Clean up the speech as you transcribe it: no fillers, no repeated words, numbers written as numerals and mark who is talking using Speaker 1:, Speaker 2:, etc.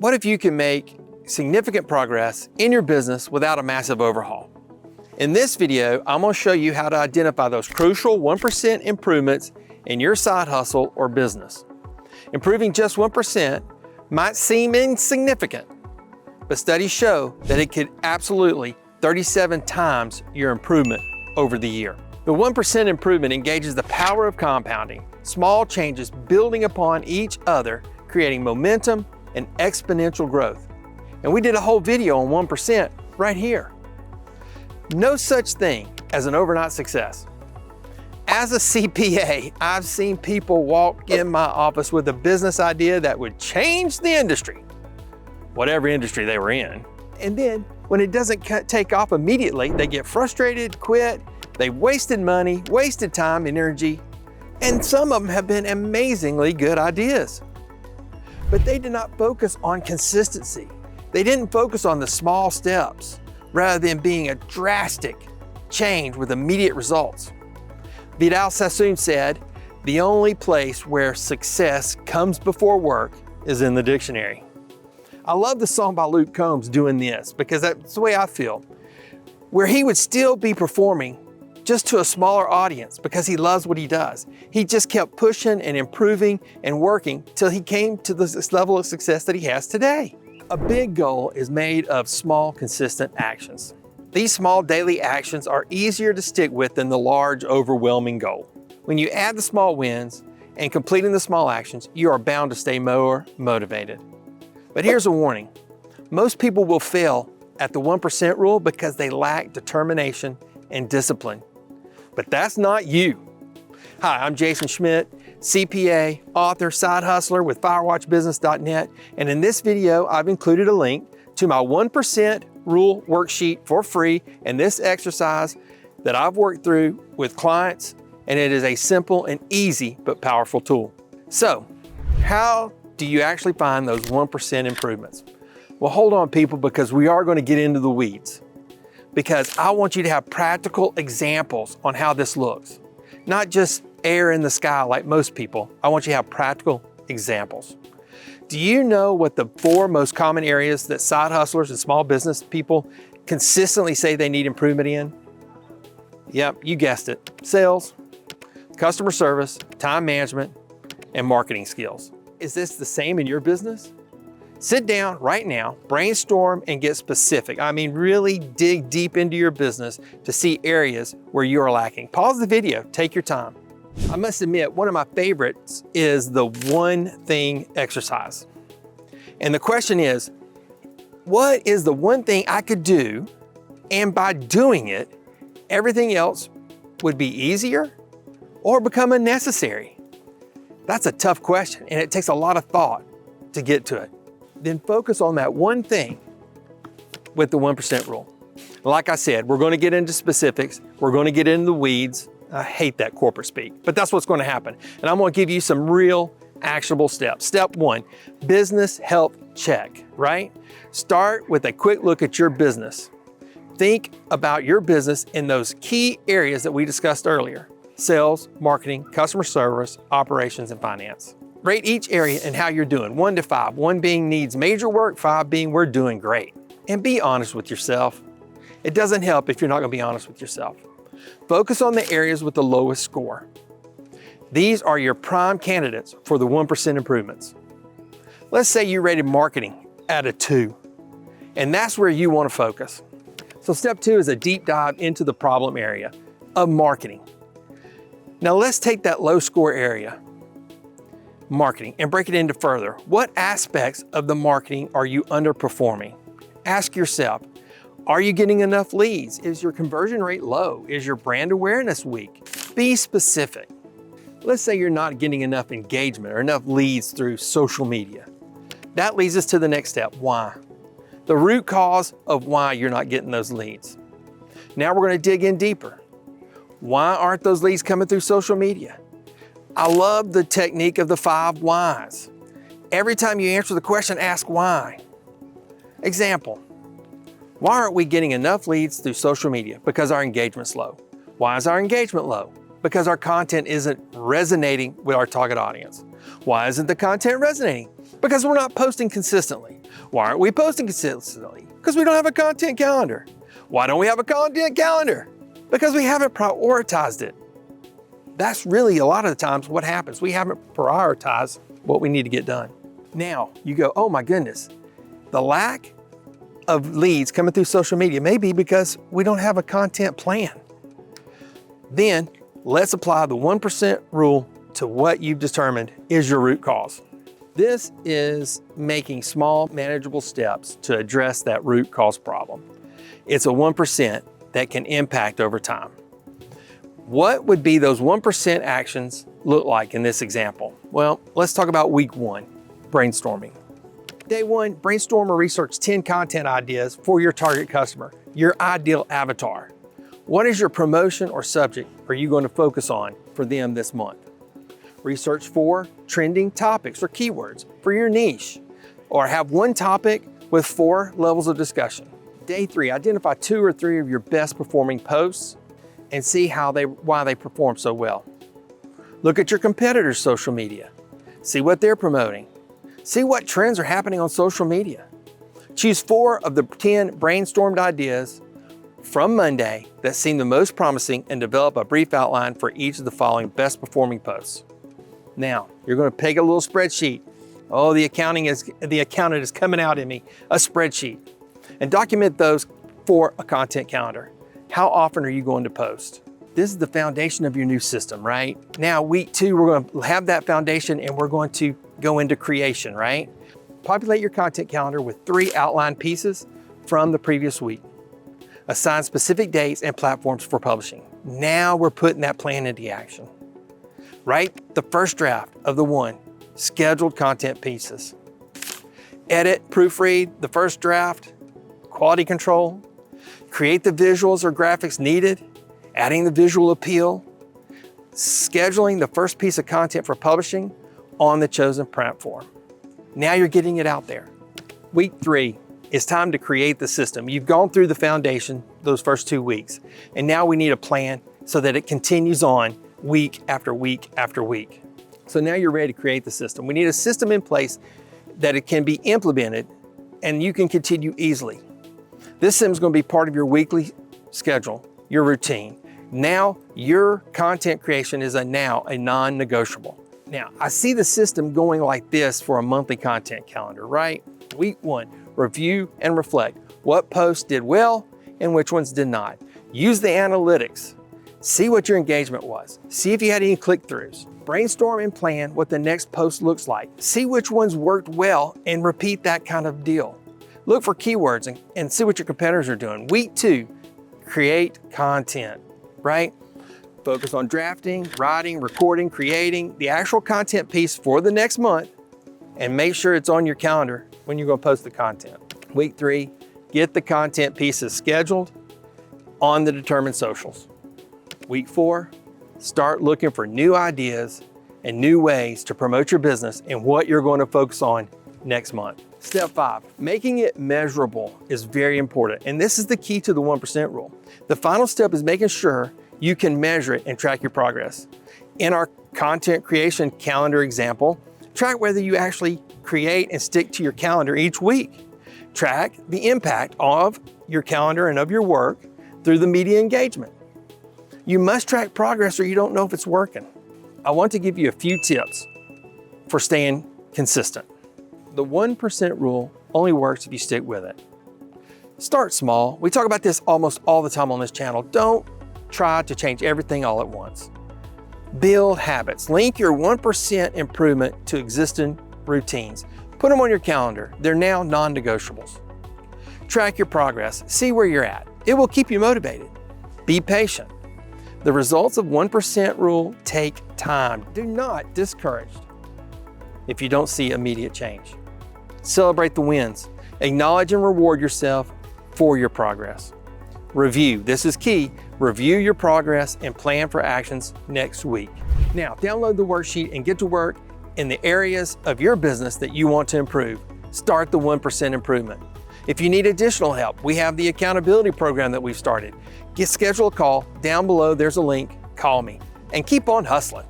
Speaker 1: What if you can make significant progress in your business without a massive overhaul? In this video, I'm going to show you how to identify those crucial 1% improvements in your side hustle or business. Improving just 1% might seem insignificant, but studies show that it could absolutely 37 times your improvement over the year. The 1% improvement engages the power of compounding, small changes building upon each other, creating momentum and exponential growth. And we did a whole video on 1% right here. No such thing as an overnight success. As a CPA, I've seen people walk in my office with a business idea that would change the industry, whatever industry they were in. And then when it doesn't take off immediately, they get frustrated, quit, they wasted money, wasted time and energy, and some of them have been amazingly good ideas. But they did not focus on consistency. They didn't focus on the small steps, rather than being a drastic change with immediate results. Vidal Sassoon said, "The only place where success comes before work is in the dictionary." I love the song by Luke Combs doing this because that's the way I feel, where he would still be performing just to a smaller audience because he loves what he does. He just kept pushing and improving and working till he came to this level of success that he has today. A big goal is made of small, consistent actions. These small daily actions are easier to stick with than the large, overwhelming goal. When you add the small wins and completing the small actions, you are bound to stay more motivated. But here's a warning. Most people will fail at the 1% rule because they lack determination and discipline. But that's not you. Hi, I'm Jason Schmidt, CPA, author, side hustler with firewatchbusiness.net. And in this video, I've included a link to my 1% rule worksheet for free and this exercise that I've worked through with clients. And it is a simple and easy but powerful tool. So how do you actually find those 1% improvements? Well, hold on people, because we are going to get into the weeds. Because I want you to have practical examples on how this looks. Not just air in the sky like most people. I want you to have practical examples. Do you know what the 4 most common areas that side hustlers and small business people consistently say they need improvement in? Yep, you guessed it. Sales, customer service, time management, and marketing skills. Is this the same in your business? Sit down right now, brainstorm, and get specific. I mean, really dig deep into your business to see areas where you are lacking. Pause the video, take your time. I must admit, one of my favorites is the one thing exercise. And the question is, what is the one thing I could do, and by doing it, everything else would be easier or become unnecessary? That's a tough question, and it takes a lot of thought to get to it. Then focus on that one thing with the 1% rule. Like I said, we're going to get into specifics. We're going to get into the weeds. I hate that corporate speak, but that's what's going to happen. And I'm going to give you some real actionable steps. Step 1, business health check, right? Start with a quick look at your business. Think about your business in those key areas that we discussed earlier: sales, marketing, customer service, operations, and finance. Rate each area and how you're doing, 1 to 5, 1 being needs major work, 5 being we're doing great. And be honest with yourself. It doesn't help if you're not going to be honest with yourself. Focus on the areas with the lowest score. These are your prime candidates for the 1% improvements. Let's say you rated marketing at a 2, and that's where you want to focus. So step 2 is a deep dive into the problem area of marketing. Now let's take that low score area, marketing, and break it into further. What aspects of the marketing are you underperforming? Ask yourself, are you getting enough leads? Is your conversion rate low? Is your brand awareness weak? Be specific. Let's say you're not getting enough engagement or enough leads through social media. That leads us to the next step, why? The root cause of why you're not getting those leads. Now we're going to dig in deeper. Why aren't those leads coming through social media? I love the technique of the 5 whys. Every time you answer the question, ask why. Example, why aren't we getting enough leads through social media? Because our engagement's low. Why is our engagement low? Because our content isn't resonating with our target audience. Why isn't the content resonating? Because we're not posting consistently. Why aren't we posting consistently? Because we don't have a content calendar. Why don't we have a content calendar? Because we haven't prioritized it. That's really a lot of the times what happens. We haven't prioritized what we need to get done. Now you go, oh my goodness, the lack of leads coming through social media may be because we don't have a content plan. Then let's apply the 1% rule to what you've determined is your root cause. This is making small, manageable steps to address that root cause problem. It's a 1% that can impact over time. What would be those 1% actions look like in this example? Well, let's talk about week 1, brainstorming. Day 1, brainstorm or research 10 content ideas for your target customer, your ideal avatar. What is your promotion or subject are you going to focus on for them this month? Research 4 trending topics or keywords for your niche, or have one topic with 4 levels of discussion. Day 3, identify 2 or 3 of your best performing posts and see why they perform so well. Look at your competitors' social media. See what they're promoting. See what trends are happening on social media. Choose 4 of the 10 brainstormed ideas from Monday that seem the most promising and develop a brief outline for each of the following best performing posts. Now, you're going to take a little spreadsheet. Oh, the accountant is coming out in me. A spreadsheet. And document those for a content calendar. How often are you going to post? This is the foundation of your new system, right? Now, week 2, we're going to have that foundation and we're going to go into creation, right? Populate your content calendar with 3 outline pieces from the previous week. Assign specific dates and platforms for publishing. Now we're putting that plan into action. Write the first draft of the 1 scheduled content pieces. Edit, proofread the first draft, quality control, create the visuals or graphics needed, adding the visual appeal, scheduling the first piece of content for publishing on the chosen platform. Now you're getting it out there. Week 3, it's time to create the system. You've gone through the foundation those first 2 weeks, and now we need a plan so that it continues on week after week after week. So now you're ready to create the system. We need a system in place that it can be implemented and you can continue easily. This system is going to be part of your weekly schedule, your routine. Now your content creation is now a non-negotiable. Now I see the system going like this for a monthly content calendar, right? Week 1, review and reflect. What posts did well and which ones did not. Use the analytics. See what your engagement was. See if you had any click-throughs. Brainstorm and plan what the next post looks like. See which ones worked well and repeat that kind of deal. Look for keywords and see what your competitors are doing. Week 2, create content, right? Focus on drafting, writing, recording, creating the actual content piece for the next month and make sure it's on your calendar when you're going to post the content. Week 3, get the content pieces scheduled on the determined socials. Week 4, start looking for new ideas and new ways to promote your business and what you're going to focus on next month. Step 5, making it measurable is very important. And this is the key to the 1% rule. The final step is making sure you can measure it and track your progress. In our content creation calendar example, track whether you actually create and stick to your calendar each week. Track the impact of your calendar and of your work through the media engagement. You must track progress or you don't know if it's working. I want to give you a few tips for staying consistent. The 1% rule only works if you stick with it. Start small. We talk about this almost all the time on this channel. Don't try to change everything all at once. Build habits. Link your 1% improvement to existing routines. Put them on your calendar. They're now non-negotiables. Track your progress. See where you're at. It will keep you motivated. Be patient. The results of 1% rule take time. Do not discourage if you don't see immediate change. Celebrate the wins. Acknowledge and reward yourself for your progress. Review. This is key. Review your progress and plan for actions next week. Now, download the worksheet and get to work in the areas of your business that you want to improve. Start the 1% improvement. If you need additional help, we have the accountability program that we've started. Schedule a call. Down below, there's a link. Call me and keep on hustling.